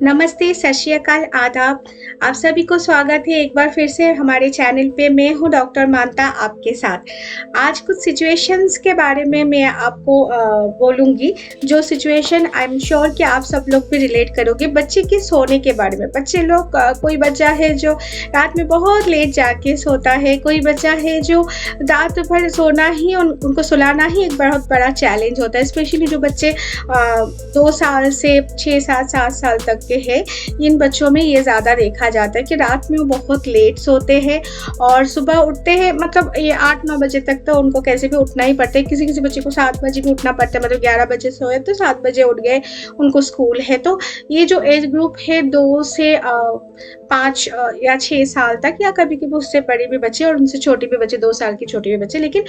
नमस्ते, सत श्री अकाल, आदाब। आप सभी को स्वागत है एक बार फिर से हमारे चैनल पे। मैं हूँ डॉक्टर मानता आपके साथ। आज कुछ सिचुएशंस के बारे में मैं आपको बोलूँगी, जो सिचुएशन आई एम श्योर कि आप सब लोग भी रिलेट करोगे। बच्चे के सोने के बारे में। बच्चे लोग कोई बच्चा है जो रात में बहुत लेट जाके सोता है, कोई बच्चा है जो रात भर सोना ही उनको सुलाना ही एक बहुत बड़ा चैलेंज होता है। स्पेशली जो बच्चे 2 साल से 6, 7, 7 साल तक के हैं, इन बच्चों में ये ज़्यादा देखा जाता है कि रात में वो बहुत लेट सोते हैं और सुबह उठते हैं। मतलब ये 8-9 बजे तक तो उनको कैसे भी उठना ही पड़ता है। किसी किसी बच्चे को 7 बजे भी उठना पड़ता है, मतलब 11 बजे सोए तो 7 बजे उठ गए, उनको स्कूल है। तो ये जो एज ग्रुप है 2 से 5 या 6 साल तक, या कभी कभी उससे बड़े भी बच्चे और उनसे छोटे भी बच्चे, 2 साल की छोटे भी बच्चे, लेकिन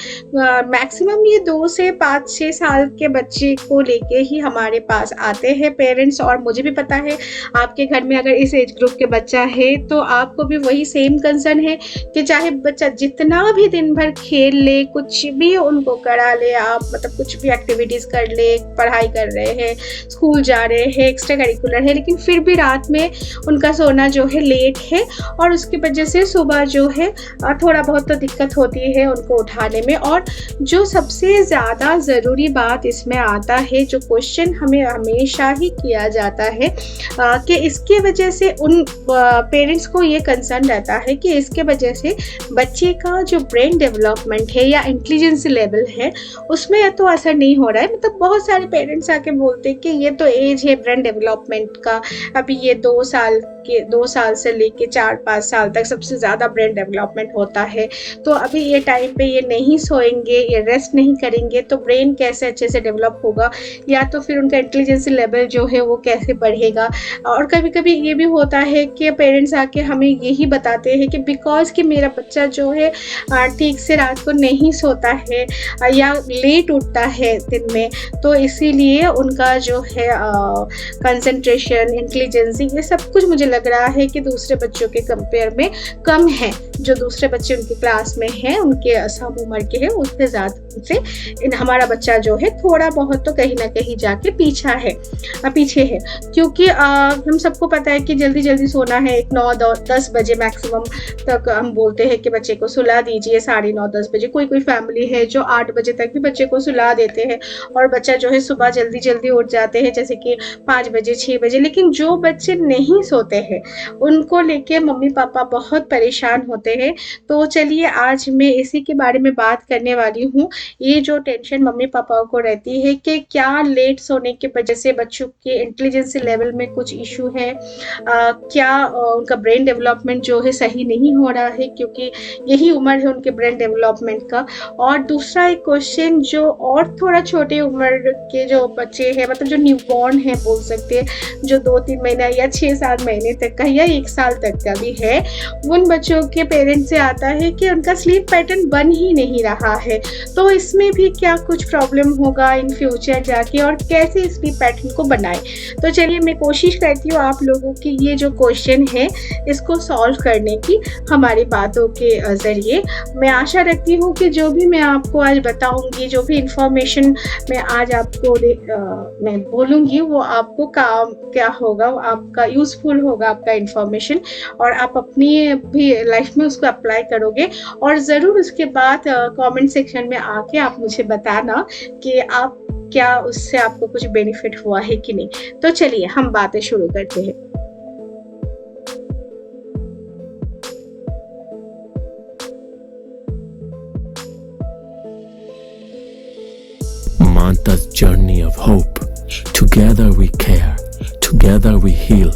मैक्सिमम ये 2 से 5-6 साल के बच्चे को लेके ही हमारे पास आते हैं पेरेंट्स। और मुझे भी पता है आपके घर में अगर इस एज ग्रुप के बच्चा है तो आपको भी वही सेम कंसर्न है कि चाहे बच्चा जितना भी दिन भर खेल ले, कुछ भी उनको करा ले, आप मतलब कुछ भी एक्टिविटीज़ कर ले, पढ़ाई कर रहे हैं, स्कूल जा रहे हैं, एक्स्ट्रा करिकुलर है, लेकिन फिर भी रात में उनका सोना जो है लेट है और उसकी वजह से सुबह जो है थोड़ा बहुत तो दिक्कत होती है उनको उठाने में। और जो सबसे ज़्यादा ज़रूरी बात इसमें आता है, जो क्वेश्चन हमें हमेशा ही किया जाता है कि इसके वजह से उन पेरेंट्स को ये कंसर्न रहता है कि इसके वजह से बच्चे का जो ब्रेन डेवलपमेंट है या इंटेलिजेंस लेवल है उसमें तो असर नहीं हो रहा है। मतलब बहुत सारे पेरेंट्स आके बोलते हैं कि ये तो एज है ब्रेन डेवलपमेंट का, अभी ये 2 साल से लेके 4-5 साल तक सबसे ज़्यादा ब्रेन डेवलपमेंट होता है, तो अभी ये टाइम पे ये नहीं सोएंगे, ये रेस्ट नहीं करेंगे तो ब्रेन कैसे अच्छे से डेवलप होगा, या तो फिर उनका इंटेलिजेंस लेवल जो है वो कैसे बढ़ेगा। और कभी कभी ये भी होता है कि पेरेंट्स आके हमें यही बताते हैं कि बिकॉज कि मेरा बच्चा जो है ठीक से रात को नहीं सोता है या लेट उठता है दिन में, तो इसीलिए उनका जो है कंसंट्रेशन, इंटेलिजेंस, ये सब कुछ मुझे लग रहा है कि दूसरे बच्चों के कंपेयर में कम है। जो दूसरे बच्चे उनकी क्लास में हैं, उनके सम उम्र के हैं, उससे ज़्यादा से हमारा बच्चा जो है थोड़ा बहुत तो कहीं ना कहीं जाके पीछे है। क्योंकि हम सबको पता है कि जल्दी जल्दी सोना है, 9-10 बजे मैक्सिमम तक हम बोलते हैं कि बच्चे को सुला दीजिए, 9:30-10 बजे। कोई फैमिली है जो 8 बजे तक भी बच्चे को सुला देते हैं और बच्चा जो है सुबह जल्दी जल्दी उठ जाते हैं, जैसे कि 5 बजे 6 बजे। लेकिन जो बच्चे नहीं सोते हैं उनको लेके मम्मी पापा बहुत परेशान होते हैं। तो चलिए आज मैं इसी के बारे में बात करने वाली हूँ। ये जो टेंशन मम्मी पापाओं को रहती है कि क्या लेट सोने की वजह से बच्चों के इंटेलिजेंस लेवल में कुछ इशू है, क्या उनका ब्रेन डेवलपमेंट जो है सही नहीं हो रहा है, क्योंकि यही उम्र है उनके ब्रेन डेवलपमेंट का। और दूसरा एक क्वेश्चन, जो और थोड़ा छोटे उम्र के जो बच्चे हैं, मतलब जो न्यूबॉर्न है बोल सकते हैं, जो 2-3 महीना या 6-7 महीने तक का या 1 साल तक का भी है, उन बच्चों के पेरेंट्स से आता है कि उनका स्लीप पैटर्न बन ही नहीं रहा है। तो इसमें भी क्या कुछ प्रॉब्लम होगा इन फ्यूचर जाके, और कैसे स्लीप पैटर्न को बनाए। तो चलिए मैं कोशिश करती हूँ आप लोगों की ये जो क्वेश्चन है इसको सॉल्व करने की हमारी बातों के ज़रिए। मैं आशा रखती हूँ कि जो भी मैं आपको आज बताऊँगी, जो भी इंफॉर्मेशन मैं आज आपको मैं बोलूँगी, वो आपको काम क्या होगा, वो आपका यूज़फुल होगा, आपका इंफॉर्मेशन, और आप अपनी भी लाइफ में उसको अप्लाई करोगे। और ज़रूर उसके बाद कमेंट सेक्शन में आके आप मुझे बताना कि आप क्या उससे आपको कुछ बेनिफिट हुआ है कि नहीं। तो चलिए हम बातें शुरू करते हैं। Manta's journey of hope. Together we care. Together we heal.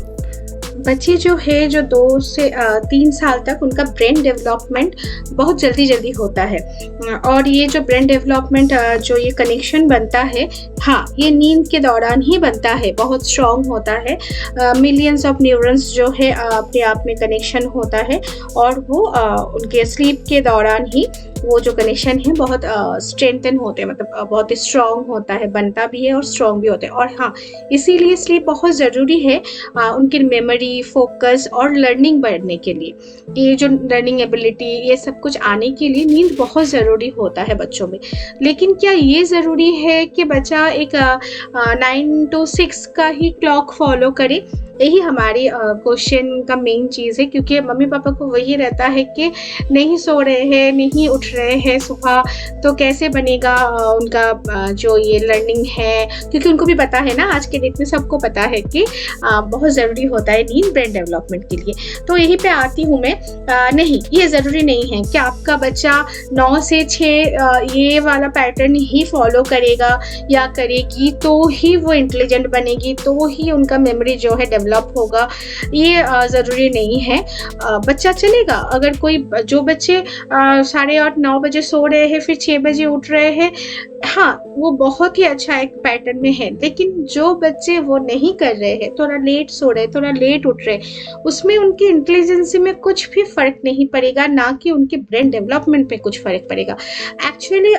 बच्चे जो है जो 2 से 3 साल तक उनका ब्रेन डेवलपमेंट बहुत जल्दी होता है। और ये जो ब्रेन डेवलपमेंट जो ये कनेक्शन बनता है, हाँ, ये नींद के दौरान ही बनता है, बहुत स्ट्रॉन्ग होता है। मिलियंस ऑफ न्यूरॉन्स जो है अपने आप में कनेक्शन होता है और वो उनके स्लीप के दौरान ही वो जो कनेक्शन है बहुत स्ट्रेंथन होते हैं, मतलब बहुत स्ट्रॉन्ग होता है, बनता भी है और स्ट्रॉन्ग भी होता है। और हाँ, इसीलिए स्लीप बहुत ज़रूरी है उनकी मेमोरी, फोकस और लर्निंग बढ़ने के लिए। ये जो लर्निंग एबिलिटी, ये सब कुछ आने के लिए नींद बहुत ज़रूरी होता है बच्चों में। लेकिन क्या ये ज़रूरी है कि बच्चा एक 9 to 6 का ही क्लॉक फॉलो करे? यही हमारी क्वेश्चन का मेन चीज़ है, क्योंकि मम्मी पापा को वही रहता है कि नहीं सो रहे हैं, नहीं उठ रहे हैं सुबह, तो कैसे बनेगा उनका जो ये लर्निंग है। क्योंकि उनको भी पता है ना, आज के डेट में सबको पता है कि बहुत ज़रूरी होता है नींद ब्रेन डेवलपमेंट के लिए। तो यहीं पे आती हूँ मैं, नहीं, ये ज़रूरी नहीं है कि आपका बच्चा 9 से 6 ये वाला पैटर्न ही फॉलो करेगा या करेगी तो ही वो इंटेलिजेंट बनेगी, तो ही उनका मेमोरी जो है डेवलप होगा। ये ज़रूरी नहीं है। बच्चा चलेगा, अगर कोई जो बच्चे 8:30 9 बजे सो रहे हैं फिर 6 बजे उठ रहे हैं, हाँ, वो बहुत ही अच्छा एक पैटर्न में है। लेकिन जो बच्चे वो नहीं कर रहे हैं, थोड़ा लेट सो रहे, थोड़ा लेट उठ रहे, उसमें उनकी इंटेलिजेंसी में कुछ भी फ़र्क नहीं पड़ेगा, ना कि उनके ब्रेन डेवलपमेंट पे कुछ फ़र्क पड़ेगा। एक्चुअली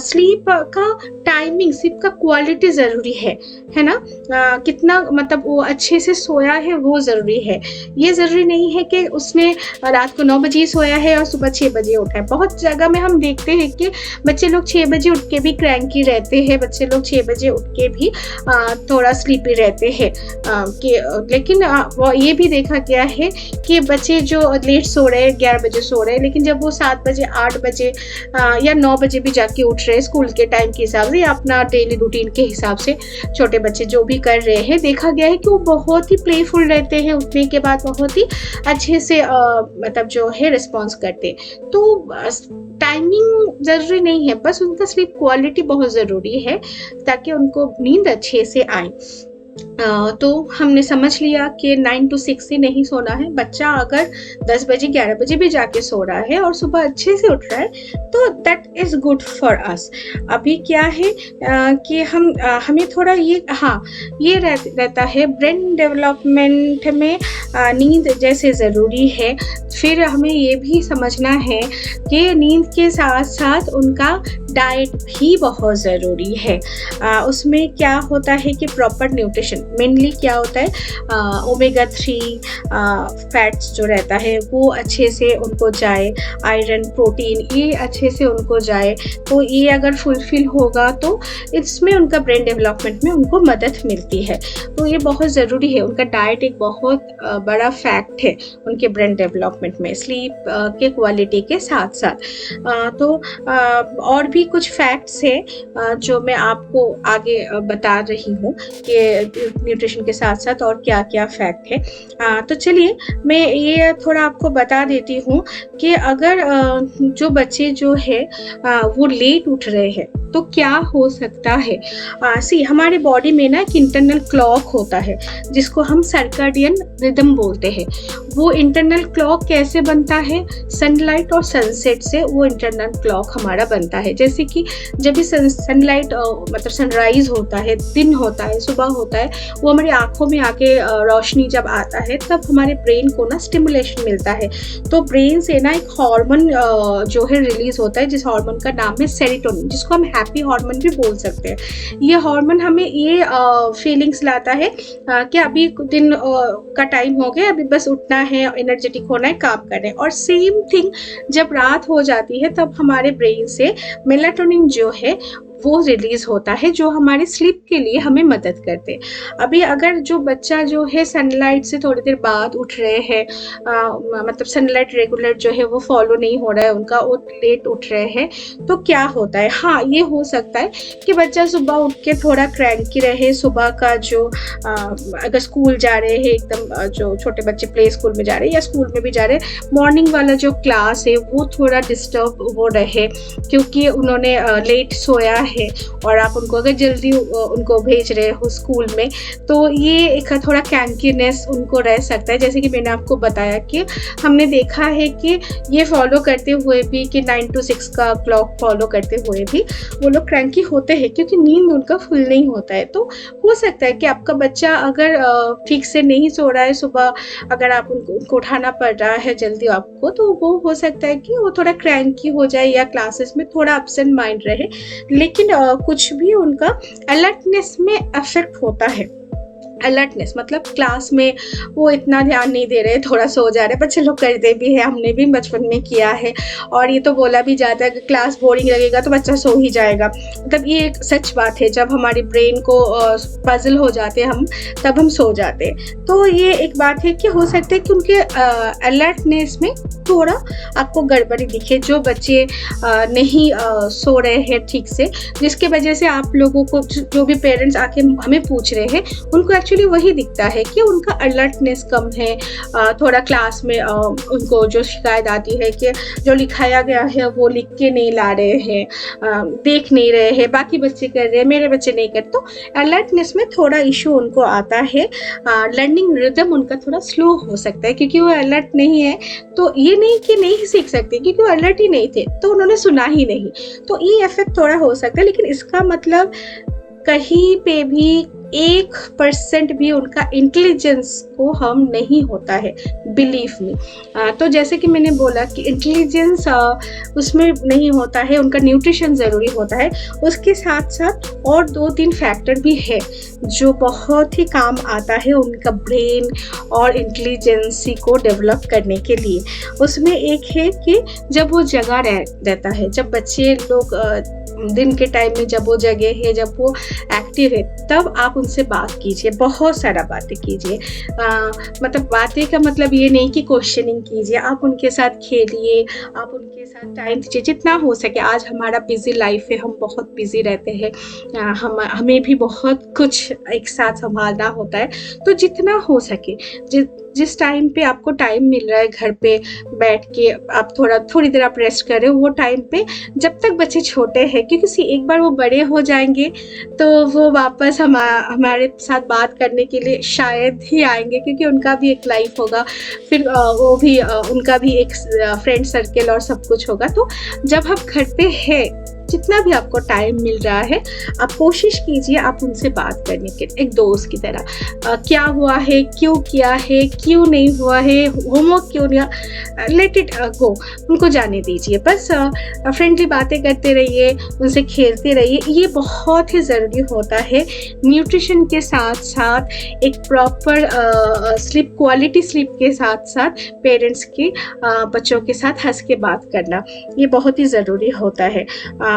स्लीप का टाइमिंग, स्लीप का क्वालिटी ज़रूरी है ना? कितना मतलब वो अच्छे से सोया है वो ज़रूरी है। ये ज़रूरी नहीं है कि उसने रात को 9 बजे ही सोया है और सुबह 6 बजे उठा है। बहुत जगह में हम देखते हैं कि बच्चे लोग 6 बजे उठ के भी क्रैंकी रहते हैं, बच्चे लोग 6 बजे उठ के भी थोड़ा स्लीपी रहते हैं। लेकिन ये भी देखा गया है कि बच्चे जो लेट सो रहे हैं, 11 बजे सो रहे हैं, लेकिन जब वो 7 बजे 8 बजे या 9 बजे भी जाके उठ रहे हैं स्कूल के टाइम के हिसाब से या अपना डेली रूटीन के हिसाब से, छोटे बच्चे जो भी कर रहे हैं, देखा गया है कि वो बहुत ही प्लेफुल रहते हैं, उठने के बाद बहुत ही अच्छे से मतलब जो है रिस्पॉन्स करते। तो टाइमिंग ज़रूरी नहीं है, बस उनका स्लीप क्वालिटी बहुत ज़रूरी है ताकि उनको नींद अच्छे से आए। तो हमने समझ लिया कि 9 to 6 ही नहीं सोना है। बच्चा अगर 10 बजे 11 बजे भी जाके सो रहा है और सुबह अच्छे से उठ रहा है तो that is good for us. अभी क्या है कि हमें थोड़ा ये रहता है ब्रेन डेवलपमेंट में नींद जैसे ज़रूरी है, फिर हमें ये भी समझना है कि नींद के साथ साथ उनका डाइट भी बहुत ज़रूरी है। उसमें क्या होता है कि प्रॉपर न्यूट्रिशन, मेनली क्या होता है ओमेगा 3 फैट्स जो रहता है वो अच्छे से उनको जाए, आयरन, प्रोटीन ये अच्छे से उनको जाए, तो ये अगर फुलफिल होगा तो इसमें उनका ब्रेन डेवलपमेंट में उनको मदद मिलती है। तो ये बहुत ज़रूरी है, उनका डाइट एक बहुत बड़ा फैक्ट है उनके ब्रेन डेवलपमेंट में, स्लीप के क्वालिटी के साथ साथ। तो और भी कुछ फैक्ट्स हैं जो मैं आपको आगे बता रही हूँ कि न्यूट्रिशन के साथ साथ और क्या क्या फैक्ट है। तो चलिए मैं ये थोड़ा आपको बता देती हूँ कि अगर जो बच्चे जो है वो लेट उठ रहे हैं तो क्या हो सकता है। हमारे बॉडी में ना एक इंटरनल क्लॉक होता है जिसको हम सर्कैडियन रिदम बोलते हैं। वो इंटरनल क्लॉक कैसे बनता है, सनलाइट और सनसेट से वो इंटरनल क्लॉक हमारा बनता है। जैसे कि जब भी सनलाइट मतलब सनराइज होता है, दिन होता है, सुबह होता है, वो हमारी आँखों में आके रोशनी जब आता है तब हमारे ब्रेन को ना स्टिमुलेशन मिलता है। तो ब्रेन से ना एक हार्मोन जो है रिलीज होता है, जिस हार्मोन का नाम है सेरोटोनिन, जिसको हम हैप्पी हार्मोन भी बोल सकते हैं। ये हार्मोन हमें ये फीलिंग्स लाता है कि अभी दिन का टाइम हो गया, अभी बस उठना है, एनर्जेटिक होना है, काम करना है। और सेम थिंग जब रात हो जाती है तब हमारे ब्रेन से मेलाटोनिन जो है वो रिलीज होता है, जो हमारे स्लीप के लिए हमें मदद करते हैं। अभी अगर जो बच्चा जो है सनलाइट से थोड़ी देर बाद उठ रहे हैं, मतलब सनलाइट रेगुलर जो है वो फॉलो नहीं हो रहा है उनका, वो लेट उठ रहे हैं, तो क्या होता है, हाँ ये हो सकता है कि बच्चा सुबह उठ के थोड़ा क्रैंकी रहे। सुबह का जो अगर स्कूल जा रहे हैं, एकदम जो छोटे बच्चे प्ले स्कूल में जा रहे हैं या स्कूल में भी जा रहे हैं, मॉर्निंग वाला जो क्लास है वो थोड़ा डिस्टर्ब वो रहे क्योंकि उन्होंने लेट सोया है और आप उनको अगर जल्दी उनको भेज रहे हो स्कूल में, तो ये एक थोड़ा क्रैंकीनेस उनको रह सकता है। जैसे कि मैंने आपको बताया कि हमने देखा है कि ये फॉलो करते हुए भी कि 9 to 6 का क्लॉक फॉलो करते हुए भी वो लोग क्रैंकी होते हैं, क्योंकि नींद उनका फुल नहीं होता है। तो हो सकता है कि आपका बच्चा अगर ठीक से नहीं सो रहा है सुबह, अगर आप उनको उठाना पड़ रहा है जल्दी आपको, तो वो हो सकता है कि वो थोड़ा क्रैंकी हो जाए या क्लासेस में थोड़ा एब्सेंट माइंड रहे। लेकिन कुछ भी उनका अलर्टनेस में अफेक्ट होता है। अलर्टनेस मतलब क्लास में वो इतना ध्यान नहीं दे रहे, थोड़ा सो जा रहे। बच्चे लोग करते भी है, हमने भी बचपन में किया है, और ये तो बोला भी जाता है कि क्लास बोरिंग लगेगा तो बच्चा सो ही जाएगा। मतलब ये एक सच बात है, जब हमारी ब्रेन को पजल हो जाते हम, तब हम सो जाते हैं। तो ये एक बात है कि हो सकता है कि उनके अलर्टनेस में थोड़ा आपको गड़बड़ी दिखे, जो बच्चे नहीं सो रहे हैं ठीक से, जिसके वजह से आप लोगों को, जो भी पेरेंट्स आके हमें पूछ रहे हैं, उनको एक्चुअली वही दिखता है कि उनका अलर्टनेस कम है। थोड़ा क्लास में उनको जो शिकायत आती है कि जो लिखाया गया है वो लिख के नहीं ला रहे हैं, देख नहीं रहे हैं, बाकी बच्चे कर रहे हैं, मेरे बच्चे नहीं करते। तो अलर्टनेस में थोड़ा इशू उनको आता है। लर्निंग रिदम उनका थोड़ा स्लो हो सकता है, क्योंकि वो अलर्ट नहीं है। तो ये नहीं कि नहीं सीख सकते, क्योंकि वो अलर्ट ही नहीं थे तो उन्होंने सुना ही नहीं। तो ये इफेक्ट थोड़ा हो सकता है, लेकिन इसका मतलब कहीं पे भी 1% भी उनका इंटेलिजेंस को हम नहीं होता है, बिलीव में। तो जैसे कि मैंने बोला कि इंटेलिजेंस उसमें नहीं होता है, उनका न्यूट्रिशन ज़रूरी होता है। उसके साथ साथ और 2-3 फैक्टर भी है जो बहुत ही काम आता है उनका ब्रेन और इंटेलिजेंसी को डेवलप करने के लिए। उसमें एक है कि जब वो जगा रहता है, जब बच्चे लोग दिन के टाइम में जब वो जगे है, जब वो एक्टिव है, तब आप उनसे बात कीजिए, बहुत सारा बातें कीजिए। मतलब बातें का मतलब ये नहीं कि क्वेश्चनिंग कीजिए, आप उनके साथ खेलिए, आप उनके साथ टाइम दीजिए जितना हो सके। आज हमारा बिजी लाइफ है, हम बहुत बिजी रहते हैं, हमें भी बहुत कुछ एक साथ संभालना होता है। तो जितना हो सके, जिस टाइम पे आपको टाइम मिल रहा है घर पे बैठ के, आप थोड़ी देर आप रेस्ट करें, वो टाइम पे, जब तक बच्चे छोटे हैं, क्योंकि एक बार वो बड़े हो जाएंगे तो वो वापस हमारे साथ बात करने के लिए शायद ही आएंगे, क्योंकि उनका भी एक लाइफ होगा, फिर वो भी उनका भी एक फ्रेंड सर्कल और सब कुछ होगा। तो जब आप घर पे है, जितना भी आपको टाइम मिल रहा है, आप कोशिश कीजिए आप उनसे बात करने के, एक दोस्त की तरह। क्या हुआ है, क्यों किया है, क्यों नहीं हुआ है, होमवर्क क्यों नहीं, लेट इट गो, उनको जाने दीजिए। बस फ्रेंडली बातें करते रहिए, उनसे खेलते रहिए। ये बहुत ही ज़रूरी होता है। न्यूट्रिशन के साथ साथ एक प्रॉपर स्लीप, क्वालिटी स्लीप के साथ साथ पेरेंट्स की बच्चों के साथ हंस के बात करना, ये बहुत ही ज़रूरी होता है।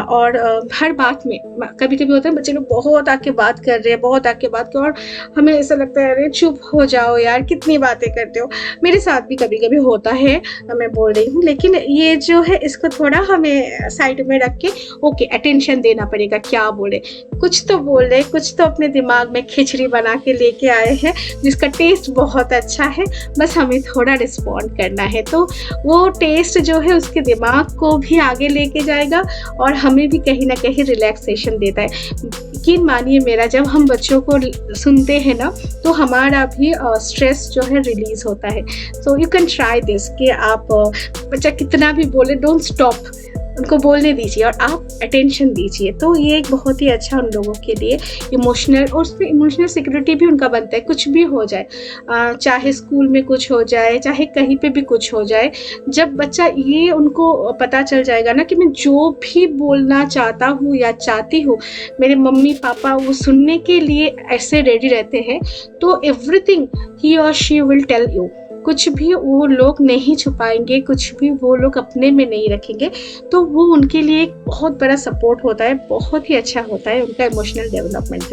और हर बात में कभी कभी होता है बच्चे लोग बहुत आके बात कर रहे हैं, बहुत आके बात कर, और हमें ऐसा लगता है अरे चुप हो जाओ यार, कितनी बातें करते हो। मेरे साथ भी कभी कभी होता है, मैं बोल रही हूँ, लेकिन ये जो है इसको थोड़ा हमें साइड में रख के ओके अटेंशन देना पड़ेगा। क्या बोले, कुछ तो बोल रहे, कुछ तो अपने दिमाग में खिचड़ी बना के लेके आए हैं जिसका टेस्ट बहुत अच्छा है, बस हमें थोड़ा रिस्पॉन्ड करना है। तो वो टेस्ट जो है उसके दिमाग को भी आगे लेके जाएगा और हमें भी कहीं ना कहीं रिलैक्सेशन देता है। यकीन मानिए मेरा, जब हम बच्चों को सुनते हैं ना, तो हमारा भी स्ट्रेस जो है रिलीज होता है। So you can try this कि आप बच्चा कितना भी बोले, डोंट स्टॉप, उनको बोलने दीजिए और आप अटेंशन दीजिए। तो ये एक बहुत ही अच्छा उन लोगों के लिए इमोशनल, और उसमें इमोशनल सिक्योरिटी भी उनका बनता है। कुछ भी हो जाए, चाहे स्कूल में कुछ हो जाए, चाहे कहीं पे भी कुछ हो जाए, जब बच्चा ये उनको पता चल जाएगा ना कि मैं जो भी बोलना चाहता हूँ या चाहती हूँ, मेरे मम्मी पापा वो सुनने के लिए ऐसे रेडी रहते हैं, तो एवरीथिंग ही और शी विल टेल यू। कुछ भी वो लोग नहीं छुपाएंगे, कुछ भी वो लोग अपने में नहीं रखेंगे। तो वो उनके लिए एक बहुत बड़ा सपोर्ट होता है, बहुत ही अच्छा होता है उनका इमोशनल डेवलपमेंट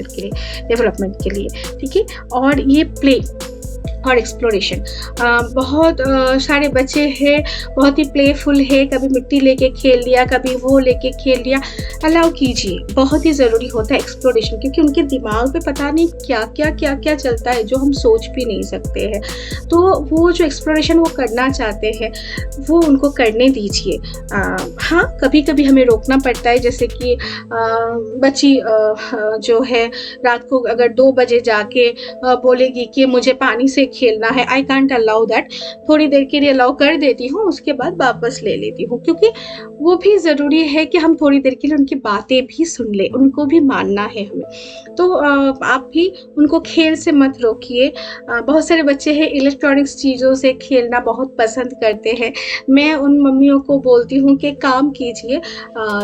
के लिए, ठीक है। और ये प्ले और एक्सप्लोरेशन। बहुत सारे बच्चे हैं, बहुत ही प्लेफुल है, कभी मिट्टी लेके खेल लिया, कभी वो लेके खेल लिया। अलाउ कीजिए, बहुत ही ज़रूरी होता है एक्सप्लोरेशन, क्योंकि उनके दिमाग में पता नहीं क्या चलता है जो हम सोच भी नहीं सकते हैं। तो वो जो एक्सप्लोरेशन वो करना चाहते हैं वो उनको करने दीजिए। हाँ, कभी-कभी हमें रोकना पड़ता है, जैसे कि बच्ची जो है रात को अगर 2 बजे जाके बोलेगी कि मुझे पानी से खेलना है, आई कांट अलाउ दैट। थोड़ी देर के लिए अलाउ कर देती हूँ, उसके बाद वापस ले लेती हूँ, क्योंकि वो भी ज़रूरी है कि हम थोड़ी देर के लिए उनकी बातें भी सुन लें, उनको भी मानना है हमें। तो आप भी उनको खेल से मत रोकिए। बहुत सारे बच्चे हैं इलेक्ट्रॉनिक्स चीज़ों से खेलना बहुत पसंद करते हैं। मैं उन मम्मियों को बोलती हूँ कि काम कीजिए,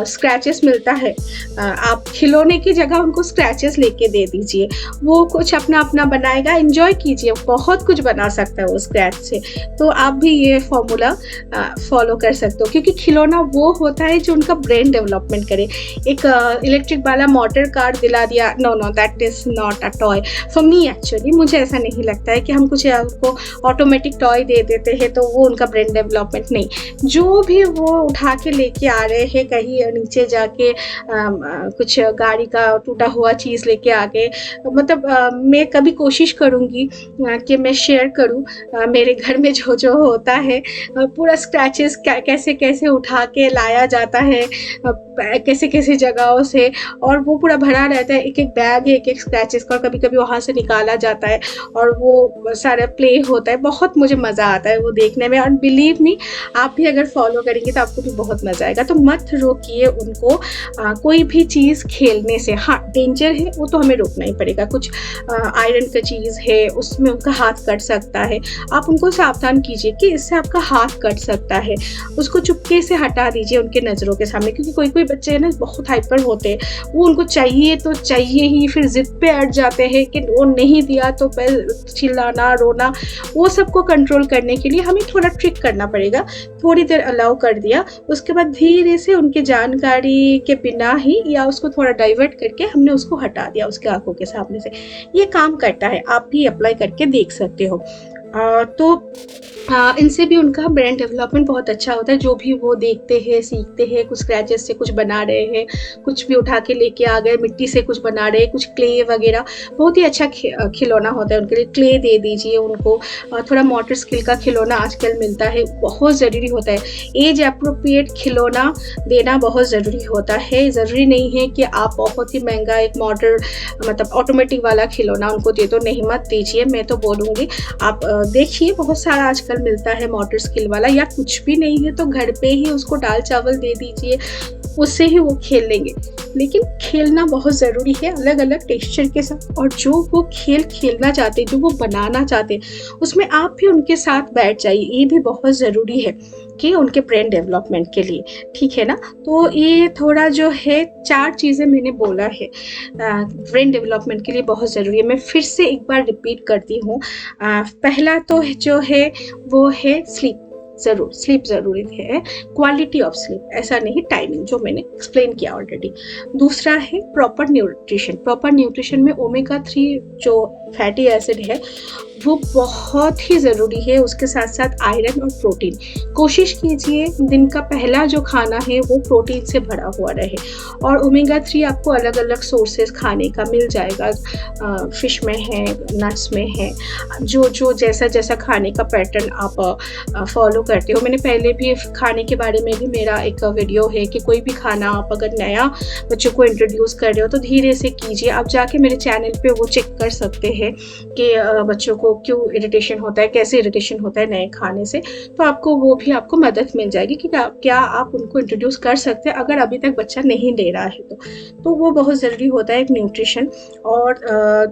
स्क्रैचेस मिलता है, आप खिलौने की जगह उनको स्क्रैचेस लेके दे दीजिए, वो कुछ अपना बनाएगा, एंजॉय कीजिए, बहुत कुछ बना सकता है वो स्क्रैच से। तो आप भी ये फॉर्मूला फॉलो कर सकते हो, क्योंकि खिलौना वो होता है जो उनका ब्रेन डेवलपमेंट करे। एक इलेक्ट्रिक वाला मोटर कार दिला दिया, know that is not a toy for me actually. मुझे ऐसा नहीं लगता है कि हम कुछ आपको ऑटोमेटिक टॉय दे देते हैं तो वो उनका ब्रेन डेवलपमेंट नहीं। जो भी वो उठा के लेके आ रहे हैं, कहीं नीचे जाके कुछ गाड़ी का टूटा हुआ चीज़ लेके आ गए, मतलब मैं कभी कोशिश करूँगी कि मैं शेयर करूँ मेरे घर में जो होता है, पूरा स्क्रैचेस कैसे उठा के लाया जाता है, कैसे जगहों से, और वो पूरा भरा रहता है, एक बैग है एक स्क्रैचेस का, और कभी वहाँ से निकाला जाता है और वो सारा प्ले होता है। बहुत मुझे मज़ा आता है वो देखने में, और बिलीव मी, आप भी अगर फॉलो करेंगे तो आपको भी बहुत मज़ा आएगा। तो मत रोकिए उनको कोई भी चीज़ खेलने से। हाँ, डेंजर है वो तो हमें रोकना ही पड़ेगा। कुछ आयरन का चीज़ है, उसमें उनका हाथ कट सकता है, आप उनको सावधान कीजिए कि इससे आपका हाथ कट सकता है, उसको चुपके से हटा दीजिए उनके नज़रों के सामने। क्योंकि कोई बच्चे हैं ना बहुत हाइपर होते हैं, वो उनको चाहिए तो चाहिए ही, फिर जिद पे अड़ जाते हैं कि वो नहीं दिया तो चिल्लाना रोना। वो सबको कंट्रोल करने के लिए हमें थोड़ा ट्रिक करना पड़ेगा। थोड़ी देर अलाउ कर दिया, उसके बाद धीरे से उनकी जानकारी के बिना ही, या उसको थोड़ा डाइवर्ट करके हमने उसको हटा दिया उसके आंखों के सामने से। ये काम करता है, आप भी अप्लाई करके देख सकते हो। तो इनसे भी उनका ब्रेन डेवलपमेंट बहुत अच्छा होता है। जो भी वो देखते हैं, सीखते हैं, कुछ स्क्रैचेस से कुछ बना रहे हैं, कुछ भी उठा के लेके आ गए, मिट्टी से कुछ बना रहे हैं, कुछ क्ले वगैरह, बहुत ही अच्छा खिलौना होता है उनके लिए। क्ले दे दीजिए उनको, थोड़ा मोटर स्किल का खिलौना आजकल मिलता है, बहुत ज़रूरी होता है। एज अप्रोप्रिएट खिलौना देना बहुत ज़रूरी होता है। ज़रूरी नहीं है कि आप बहुत ही महंगा एक मोटर मतलब ऑटोमेटिक वाला खिलौना उनको दे दो, नहीं, मत दीजिए। मैं तो बोलूँगी आप देखिए, बहुत सारा आजकल मिलता है मोटर स्किल वाला, या कुछ भी नहीं है तो घर पे ही उसको दाल चावल दे दीजिए, उससे ही वो खेल लेंगे। लेकिन खेलना बहुत ज़रूरी है अलग अलग टेक्सचर के साथ, और जो वो खेल खेलना चाहते हैं, जो वो बनाना चाहते हैं, उसमें आप भी उनके साथ बैठ जाइए। ये भी बहुत ज़रूरी है कि उनके ब्रेन डेवलपमेंट के लिए, ठीक है ना। तो ये थोड़ा जो है 4 चीज़ें मैंने बोला है ब्रेन डेवलपमेंट के लिए बहुत ज़रूरी है। मैं फिर से एक बार रिपीट करती हूँ। पहला तो जो है वो है स्लीप ज़रूरी है, क्वालिटी ऑफ स्लीप, ऐसा नहीं टाइमिंग, जो मैंने एक्सप्लेन किया ऑलरेडी। दूसरा है प्रॉपर न्यूट्रिशन में ओमेगा 3 जो फैटी एसिड है वो बहुत ही ज़रूरी है, उसके साथ साथ आयरन और प्रोटीन। कोशिश कीजिए दिन का पहला जो खाना है वो प्रोटीन से भरा हुआ रहे, और ओमेगा 3 आपको अलग अलग सोर्सेज खाने का मिल जाएगा, फिश में है, नट्स में है, जो जैसा खाने का पैटर्न आप फॉलो करते हो। मैंने पहले भी खाने के बारे में भी मेरा एक वीडियो है कि कोई भी खाना आप अगर नया बच्चों को इंट्रोड्यूस कर रहे हो तो धीरे से कीजिए। आप जाके मेरे चैनल पे वो चेक कर सकते हैं कि बच्चों को क्यों इरिटेशन होता है, कैसे इरिटेशन होता है नए खाने से, तो आपको वो भी आपको मदद मिल जाएगी कि क्या आप उनको इंट्रोड्यूस कर सकते हैं अगर अभी तक बच्चा नहीं ले रहा है तो वो बहुत ज़रूरी होता है एक न्यूट्रिशन। और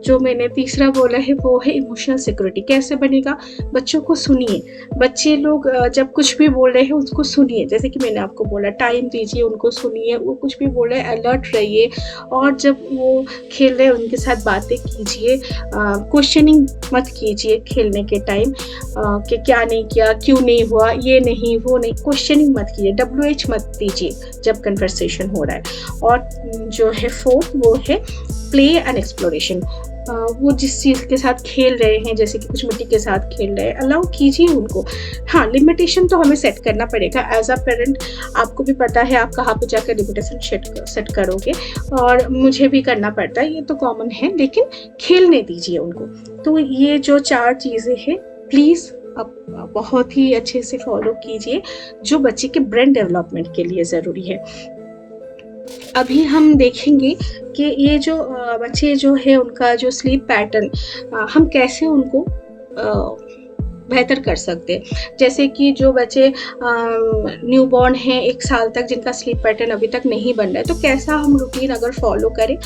जो मैंने तीसरा बोला है वो है इमोशनल सिक्योरिटी। कैसे बनेगा? बच्चों को सुनिए, बच्चे लोग जब कुछ भी बोल रहे हैं उसको सुनिए, जैसे कि मैंने आपको बोला टाइम दीजिए, उनको सुनिए, वो कुछ भी बोल रहे हैं अलर्ट रहिए, और जब वो खेल रहे हैं उनके साथ बातें कीजिए, क्वेश्चनिंग मत कीजिए खेलने के टाइम कि क्या नहीं किया, क्यों नहीं हुआ, ये नहीं वो नहीं, क्वेश्चनिंग मत कीजिए, WH मत दीजिए जब कन्वर्सेशन हो रहा है। और जो है फोर्थ वो है प्ले एंड एक्सप्लोरेशन। वो जिस चीज़ के साथ खेल रहे हैं, जैसे कि कुछ मिट्टी के साथ खेल रहे हैं, अलाउ कीजिए उनको। हाँ, लिमिटेशन तो हमें सेट करना पड़ेगा एज अ पेरेंट। आपको भी पता है आप कहाँ पे जाकर लिमिटेशन सेट करोगे, और मुझे भी करना पड़ता है, ये तो कॉमन है, लेकिन खेलने दीजिए उनको। तो ये जो 4 चीज़ें हैं प्लीज़ आप बहुत ही अच्छे से फॉलो कीजिए, जो बच्चे के ब्रेन डेवलपमेंट के लिए ज़रूरी है। अभी हम देखेंगे कि ये जो बच्चे जो है उनका जो स्लीप पैटर्न, हम कैसे उनको बेहतर कर सकते हैं। जैसे कि जो बच्चे न्यूबॉर्न हैं 1 साल तक, जिनका स्लीप पैटर्न अभी तक नहीं बन रहा है, तो कैसा हम रूटीन अगर फॉलो करें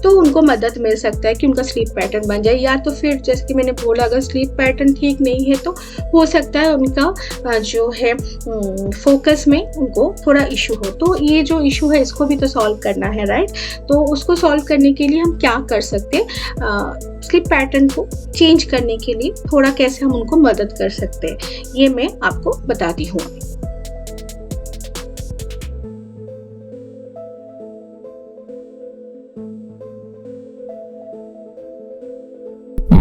तो उनको मदद मिल सकता है कि उनका स्लीप पैटर्न बन जाए। या तो फिर जैसे कि मैंने बोला, अगर स्लीप पैटर्न ठीक नहीं है तो हो सकता है उनका जो है फोकस में उनको थोड़ा इशू हो। तो ये जो इशू है इसको भी तो सॉल्व करना है, राइट? तो उसको सॉल्व करने के लिए हम क्या कर सकते हैं, स्लीप पैटर्न को चेंज करने के लिए थोड़ा कैसे हम उनको मदद कर सकते हैं, ये मैं आपको बताती हूँ।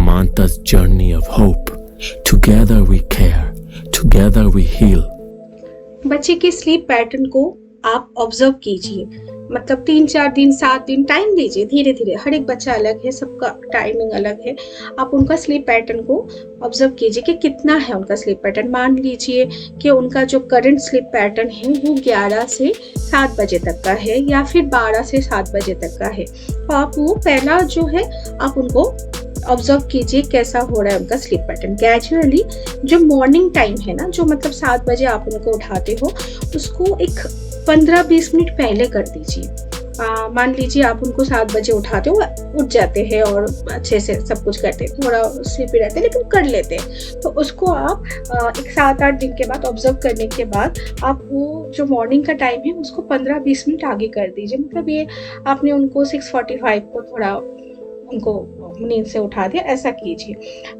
Manta's journey of hope. Together we care. Together we heal. बच्चे के स्लीप पैटर्न को आप ऑब्जर्व कीजिए, मतलब 3-4 दिन, 7 दिन टाइम दीजिए, धीरे धीरे। हर एक बच्चा अलग है, सबका टाइमिंग अलग है। आप उनका स्लीप पैटर्न को ऑब्जर्व कीजिए कि कितना है उनका स्लीप पैटर्न। मान लीजिए कि उनका जो करंट स्लीप पैटर्न है वो 11 से 7 बजे तक का है, या फिर 12 से 7 बजे तक का है। तो आप वो पहला जो है आप उनको ऑब्जर्व कीजिए कैसा हो रहा है उनका स्लीप पैटर्न। ग्रेजुअली जो मॉर्निंग टाइम है ना, जो मतलब 7 बजे आप उनको उठाते हो, उसको एक 15-20 मिनट पहले कर दीजिए। मान लीजिए आप उनको 7 बजे उठाते हो, उठ जाते हैं और अच्छे से सब कुछ करते हैं, थोड़ा स्लीपी रहते हैं लेकिन कर लेते हैं, तो उसको आप एक 7-8 दिन के बाद ऑब्जर्व करने के बाद आप वो जो मॉर्निंग का टाइम है उसको 15-20 मिनट आगे कर दीजिए। मतलब ये आपने उनको 6:45 को थोड़ा उनको नींद से उठा दिया, ऐसा कीजिए।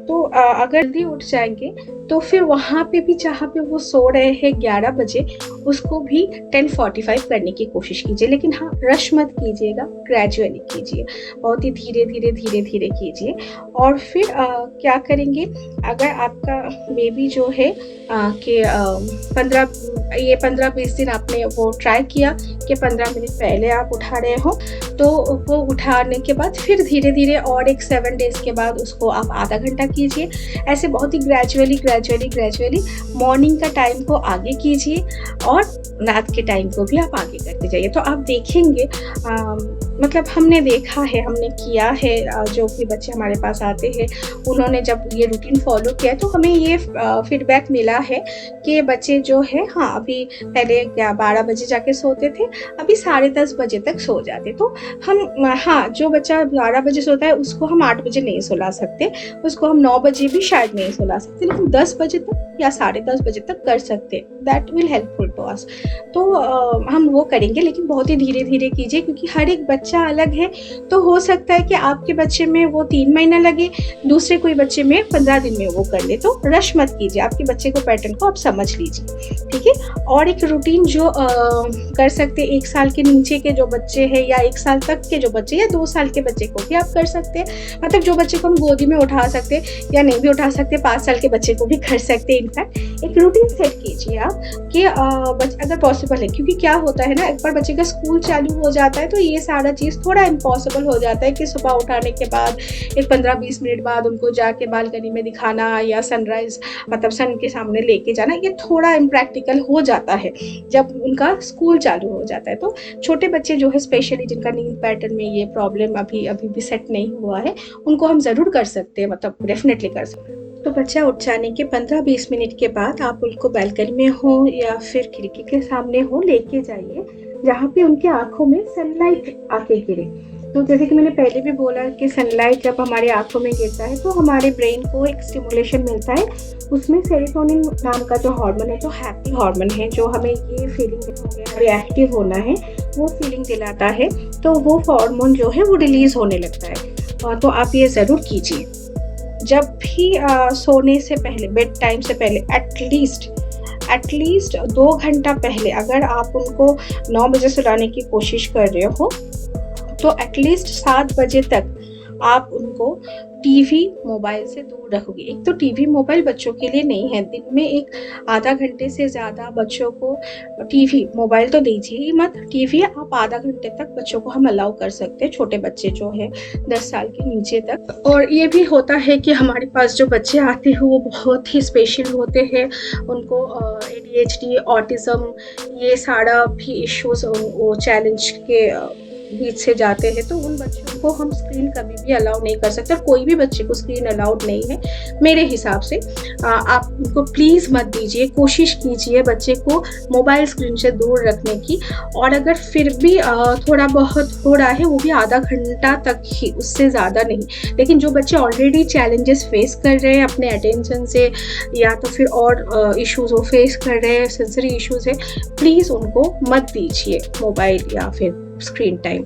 तो अगर जल्दी उठ जाएंगे तो फिर वहाँ पे भी जहाँ पे वो सो रहे हैं 11 बजे, उसको भी 10:45 करने की कोशिश कीजिए। लेकिन हाँ, रश मत कीजिएगा, ग्रेजुअली कीजिए, बहुत ही धीरे धीरे कीजिए। और फिर क्या करेंगे, अगर आपका बेबी जो है कि 15-20 दिन आपने वो ट्राई किया कि 15 मिनट पहले आप उठा रहे हो, तो वो उठाने के बाद फिर धीरे धीरे और एक 7 डेज के बाद उसको आप आधा घंटा कीजिए। ऐसे बहुत ही ग्रेजुअली मॉर्निंग का टाइम को आगे कीजिए और रात के टाइम को भी आप आगे करते जाइए। तो आप देखेंगे, मतलब हमने देखा है, हमने किया है, जो भी बच्चे हमारे पास आते हैं उन्होंने जब ये रूटीन फॉलो किया तो हमें ये फीडबैक मिला है कि बच्चे जो है, हाँ, अभी पहले 12 बजे जाके सोते थे, अभी 10:30 बजे तक सो जाते। तो हम, हाँ, जो बच्चा 12 बजे सोता है उसको हम 8 बजे नहीं सुला सकते, उसको हम 9 बजे भी शायद नहीं सुला सकते, लेकिन 10 बजे तक या 10:30 बजे तक कर सकते। That will helpful to us. तो हम वो करेंगे, लेकिन बहुत ही धीरे धीरे कीजिए, क्योंकि हर एक बच्चा अलग है। तो हो सकता है कि आपके बच्चे में वो 3 महीना लगे, दूसरे कोई बच्चे में 15 दिन में वो कर ले। तो रश मत कीजिए, आपके बच्चे को पैटर्न को आप समझ लीजिए, ठीक है। और एक रूटीन जो कर सकते 1 साल के नीचे के जो बच्चे हैं, या 1 साल तक के जो बच्चे, या 2 साल के बच्चे को भी आप कर सकते हैं। मतलब जो बच्चे को हम गोदी में उठा सकते हैं या नहीं भी उठा सकते, 5 साल के बच्चे को भी कर सकते हैं। इनफैक्ट एक रूटीन सेट कीजिए आप कि अगर पॉसिबल है, क्योंकि क्या होता है ना, एक बार बच्चे का स्कूल चालू हो जाता है तो ये सारा चीज़ थोड़ा इम्पॉसिबल हो जाता है कि सुबह उठाने के बाद एक 15-20 मिनट बाद उनको जाके बालकनी में दिखाना या सनराइज, मतलब सन के सामने लेके जाना, ये थोड़ा इम्प्रैक्टिकल हो जाता है जब उनका स्कूल चालू हो जाता है। तो छोटे बच्चे जो है, स्पेशली जिनका नींद पैटर्न में ये प्रॉब्लम अभी भी सेट नहीं हुआ है, उनको हम ज़रूर कर सकते हैं, मतलब डेफिनेटली कर सकते हैं। तो बच्चा उठ जाने के 15-20 मिनट के बाद आप उनको बालकनी में हो या फिर खिड़की के सामने हो लेके जाइए, जहाँ पे उनके आँखों में सनलाइट आके गिरे। तो जैसे कि मैंने पहले भी बोला कि सनलाइट जब हमारे आँखों में गिरता है तो हमारे ब्रेन को एक स्टिमुलेशन मिलता है, उसमें सेरोटोनिन नाम का जो हार्मोन है, जो हैप्पी हार्मोन है, जो हमें ये फीलिंग रिएक्टिव होना है वो फीलिंग दिलाता है, तो वो हार्मोन जो है वो रिलीज़ होने लगता है। तो आप ये ज़रूर कीजिए। जब भी सोने से पहले, बेड टाइम से पहले, एटलीस्ट 2 घंटा पहले, अगर आप उनको 9 बजे सुलाने की कोशिश कर रहे हो तो एटलीस्ट 7 बजे तक आप उनको टीवी मोबाइल से दूर रखोगे। एक तो टीवी मोबाइल बच्चों के लिए नहीं है, दिन में एक आधा घंटे से ज़्यादा बच्चों को टीवी मोबाइल तो दीजिए ही मत। टीवी आप आधा घंटे तक बच्चों को हम अलाउ कर सकते हैं, छोटे बच्चे जो है 10 साल के नीचे तक। और ये भी होता है कि हमारे पास जो बच्चे आते हैं वो बहुत ही स्पेशल होते हैं, उनको ADHD, ऑटिज़म, ये सारा भी इश्यूज़ वो चैलेंज के बीच से जाते हैं, तो उन बच्चों को हम स्क्रीन कभी भी अलाउ नहीं कर सकते। और कोई भी बच्चे को स्क्रीन अलाउड नहीं है मेरे हिसाब से। आप उनको प्लीज़ मत दीजिए, कोशिश कीजिए बच्चे को मोबाइल स्क्रीन से दूर रखने की। और अगर फिर भी थोड़ा बहुत हो रहा है, वो भी आधा घंटा तक ही, उससे ज़्यादा नहीं। लेकिन जो बच्चे ऑलरेडी चैलेंजेस फेस कर रहे हैं अपने अटेंशन से, या तो फिर और इश्यूज़ वो फेस कर रहे हैं, सेंसरी इश्यूज़ है, प्लीज़ उनको मत दीजिए मोबाइल या फिर स्क्रीन टाइम।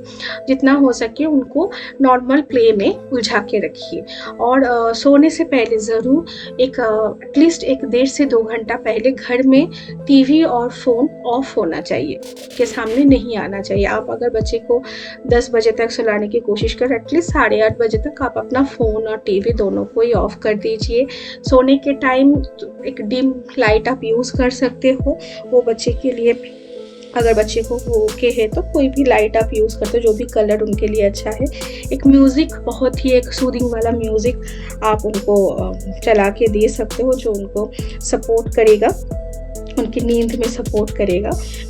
जितना हो सके उनको नॉर्मल प्ले में उलझा के रखिए। और सोने से पहले ज़रूर एटलीस्ट 1 से 2 घंटा पहले घर में टीवी और फ़ोन ऑफ होना चाहिए, के सामने नहीं आना चाहिए। आप अगर बच्चे को 10 बजे तक सुलाने की कोशिश करें, एटलीस्ट 8:30 बजे तक आप अपना फ़ोन और टीवी दोनों को ही ऑफ कर दीजिए। सोने के टाइम एक डिम लाइट आप यूज़ कर सकते हो, वो बच्चे के लिए, अगर बच्चे को ओके है तो कोई भी लाइट आप यूज़ करते हो, जो भी कलर उनके लिए अच्छा है। एक म्यूज़िक, बहुत ही एक सूदिंग वाला म्यूज़िक आप उनको चला के दे सकते हो, जो उनको सपोर्ट करेगा, उनकी नींद में सपोर्ट करेगा,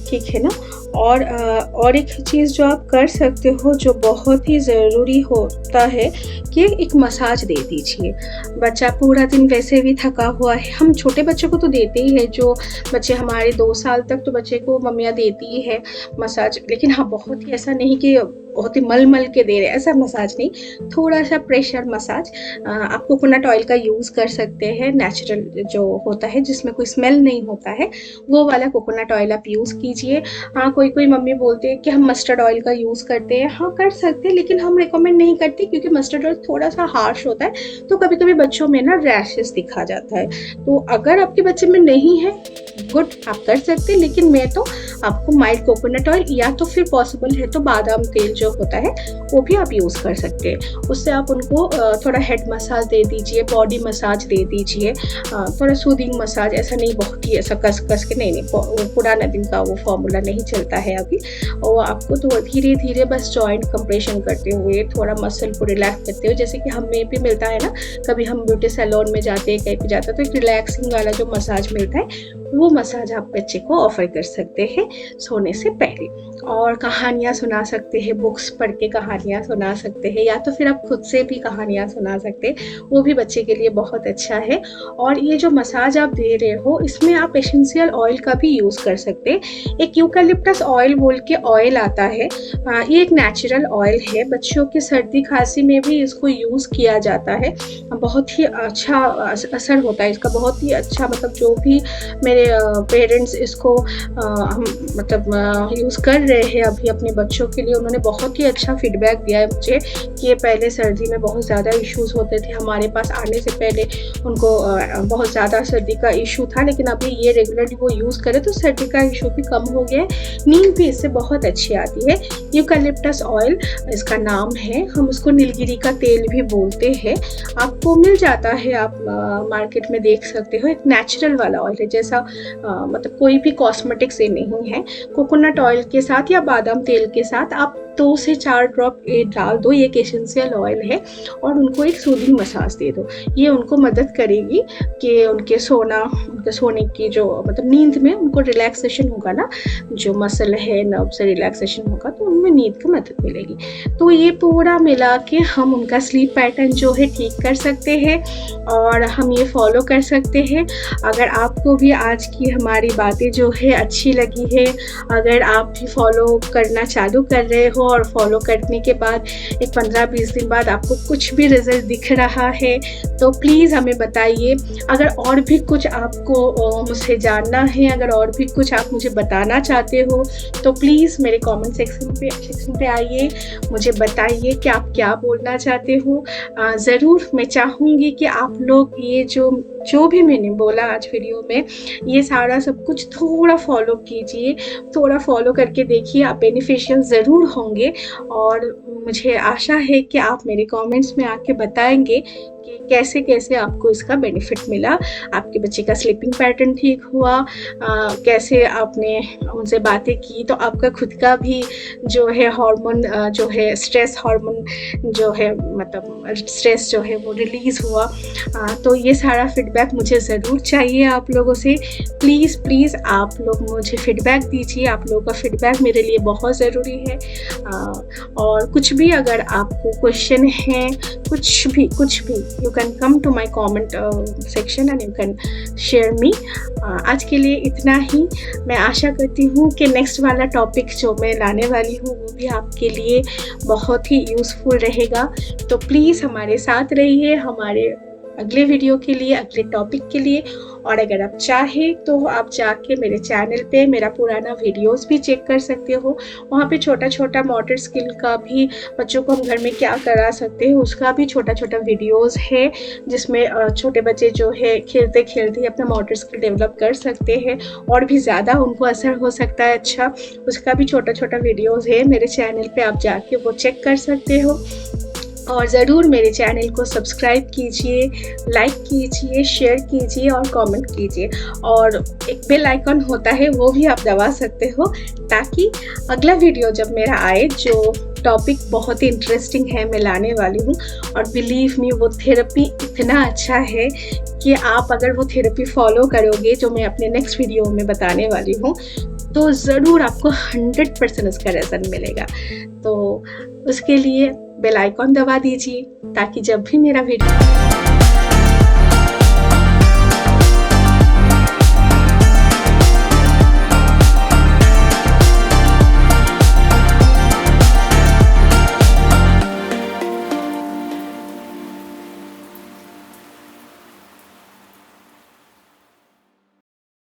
ठीक है ना। और एक चीज़ जो आप कर सकते हो, जो बहुत ही ज़रूरी होता है, कि एक मसाज दे दीजिए। बच्चा पूरा दिन वैसे भी थका हुआ है, हम छोटे बच्चों को तो देते ही है, जो बच्चे हमारे 2 साल तक तो बच्चे को मम्मियाँ देती ही है मसाज। लेकिन हाँ, बहुत ही ऐसा नहीं कि बहुत ही मल के दे रहे, ऐसा मसाज नहीं, थोड़ा सा प्रेशर मसाज। आप कोकोनट ऑयल का यूज़ कर सकते हैं, नेचुरल जो होता है, जिसमें कोई स्मेल नहीं होता है, वो वाला कोकोनट ऑयल आप यूज़ कीजिए। हाँ, कोई मम्मी बोलते हैं कि हम मस्टर्ड ऑयल का यूज़ करते हैं। हाँ, कर सकते हैं, लेकिन हम रिकमेंड नहीं करते, क्योंकि मस्टर्ड ऑयल थोड़ा सा हार्श होता है, तो कभी कभी बच्चों में ना रैशेस दिखा जाता है। तो अगर आपके बच्चे में नहीं है, गुड, आप कर सकते हैं। लेकिन मैं तो आपको माइल्ड कोकोनट ऑयल, या तो फिर पॉसिबल है तो बादाम तेल जो होता है वो भी आप यूज़ कर सकते हैं। उससे आप उनको थोड़ा हेड मसाज दे दीजिए, बॉडी मसाज दे दीजिए, थोड़ा सूदिंग मसाज, ऐसा नहीं बहुत ही ऐसा कस के, नहीं, पुराना दिन का वो फॉर्मूला नहीं चलता है अभी। और आपको तो धीरे धीरे बस जॉइंट कंप्रेशन करते हुए, थोड़ा मसल को रिलैक्स करते हुए, जैसे कि हमें भी मिलता है ना, कभी हम ब्यूटी सैलून में जाते हैं, कहीं पे जाते हैं, तो एक रिलैक्सिंग वाला जो मसाज मिलता है, वो मसाज आप बच्चे को ऑफर कर सकते हैं सोने से पहले। और कहानियाँ सुना सकते हैं, बुक्स पढ़ के कहानियाँ सुना सकते हैं, या तो फिर आप खुद से भी कहानियाँ सुना सकते हैं, वो भी बच्चे के लिए बहुत अच्छा है। और ये जो मसाज आप दे रहे हो, इसमें आप एसेंशियल ऑयल का भी यूज़ कर सकते हैं। एक यूकलिप्टस ऑयल बोल के ऑयल आता है, ये एक नेचुरल ऑयल है, बच्चों की सर्दी खांसी में भी इसको यूज़ किया जाता है। बहुत ही अच्छा असर होता है इसका, बहुत ही अच्छा, मतलब जो भी मेरे पेरेंट्स इसको मतलब यूज़ कर रहे हैं अभी अपने बच्चों के लिए, उन्होंने बहुत ही अच्छा फीडबैक दिया है मुझे, कि ये पहले सर्दी में बहुत ज़्यादा इश्यूज़ होते थे, हमारे पास आने से पहले उनको बहुत ज़्यादा सर्दी का इशू था, लेकिन अभी ये रेगुलरली वो यूज़ करें तो सर्दी का इशू भी कम हो गया है, नींद भी इससे बहुत अच्छी आती है। यूकलिप्टस ऑयल इसका नाम है, हम उसको नीलगिरी का तेल भी बोलते हैं, आपको मिल जाता है, आप मार्केट में देख सकते हो। एक नेचुरल वाला ऑयल है, जैसा मतलब कोई भी कॉस्मेटिक से नहीं है। कोकोनट ऑयल के साथ या बादाम तेल के साथ आप 2 से 4 ड्रॉप डाल दो, ये एक एसेंशियल ऑयल है, और उनको एक सूदिंग मसाज दे दो। ये उनको मदद करेगी कि उनके सोने की जो मतलब नींद में उनको रिलैक्सेशन होगा ना, जो मसल है नर्व से रिलैक्सेशन होगा, तो उनमें नींद की मदद मिलेगी। तो ये पूरा मिला के हम उनका स्लीप पैटर्न जो है ठीक कर सकते हैं, और हम ये फॉलो कर सकते हैं। अगर आपको भी आज की हमारी बातें जो है अच्छी लगी है, अगर आप भी फॉलो करना चालू कर रहे हो, और फॉलो करने के बाद एक 15-20 दिन बाद आपको कुछ भी रिजल्ट दिख रहा है, तो प्लीज़ हमें बताइए। अगर और भी कुछ आपको मुझसे जानना है, अगर और भी कुछ आप मुझे बताना चाहते हो, तो प्लीज़ मेरे कमेंट सेक्शन पे आइए, मुझे बताइए कि आप क्या बोलना चाहते हो। ज़रूर मैं चाहूँगी कि आप लोग ये जो जो भी मैंने बोला आज वीडियो में, ये सारा सब कुछ थोड़ा फॉलो कीजिए, थोड़ा फॉलो करके देखिए, आप बेनिफिशियल ज़रूर होंगे। और मुझे आशा है कि आप मेरे कमेंट्स में आके बताएंगे कि कैसे कैसे आपको इसका बेनिफिट मिला, आपके बच्चे का स्लीपिंग पैटर्न ठीक हुआ, कैसे आपने उनसे बातें की तो आपका खुद का भी जो है हार्मोन जो है स्ट्रेस हार्मोन जो है मतलब स्ट्रेस जो है वो रिलीज़ हुआ। तो ये सारा फीडबैक मुझे ज़रूर चाहिए आप लोगों से। प्लीज़ प्लीज़ आप लोग मुझे फीडबैक दीजिए, आप लोगों का फीडबैक मेरे लिए बहुत ज़रूरी है। और कुछ भी अगर आपको क्वेश्चन है, कुछ भी you can come to my comment section and you can share me. आज के लिए इतना ही। मैं आशा करती हूँ कि नेक्स्ट वाला टॉपिक जो मैं लाने वाली हूँ वो भी आपके लिए बहुत ही यूज़फुल रहेगा। तो प्लीज़ हमारे साथ रहिए हमारे अगले वीडियो के लिए, अगले टॉपिक के लिए। और अगर आप चाहें तो आप जाके मेरे चैनल पे मेरा पुराना वीडियोस भी चेक कर सकते हो। वहाँ पे छोटा छोटा मोटर स्किल का भी, बच्चों को हम घर में क्या करा सकते हैं उसका भी छोटा छोटा वीडियोस है, जिसमें छोटे बच्चे जो है खेलते खेलते अपना मोटर स्किल डेवलप कर सकते हैं और भी ज़्यादा उनको असर हो सकता है अच्छा, उसका भी छोटा छोटा वीडियोज़ है मेरे चैनल पर, आप जाके वो चेक कर सकते हो। और ज़रूर मेरे चैनल को सब्सक्राइब कीजिए, लाइक कीजिए, शेयर कीजिए और कमेंट कीजिए। और एक बेल आइकन होता है वो भी आप दबा सकते हो, ताकि अगला वीडियो जब मेरा आए, जो टॉपिक बहुत ही इंटरेस्टिंग है मैं लाने वाली हूँ। और बिलीव मी वो थेरेपी इतना अच्छा है कि आप अगर वो थेरेपी फॉलो करोगे जो मैं अपने नेक्स्ट वीडियो में बताने वाली हूँ, तो ज़रूर आपको 100% उसका रिजल्ट मिलेगा। तो उसके लिए बेल आइकॉन दबा दीजिए ताकि जब भी मेरा वीडियो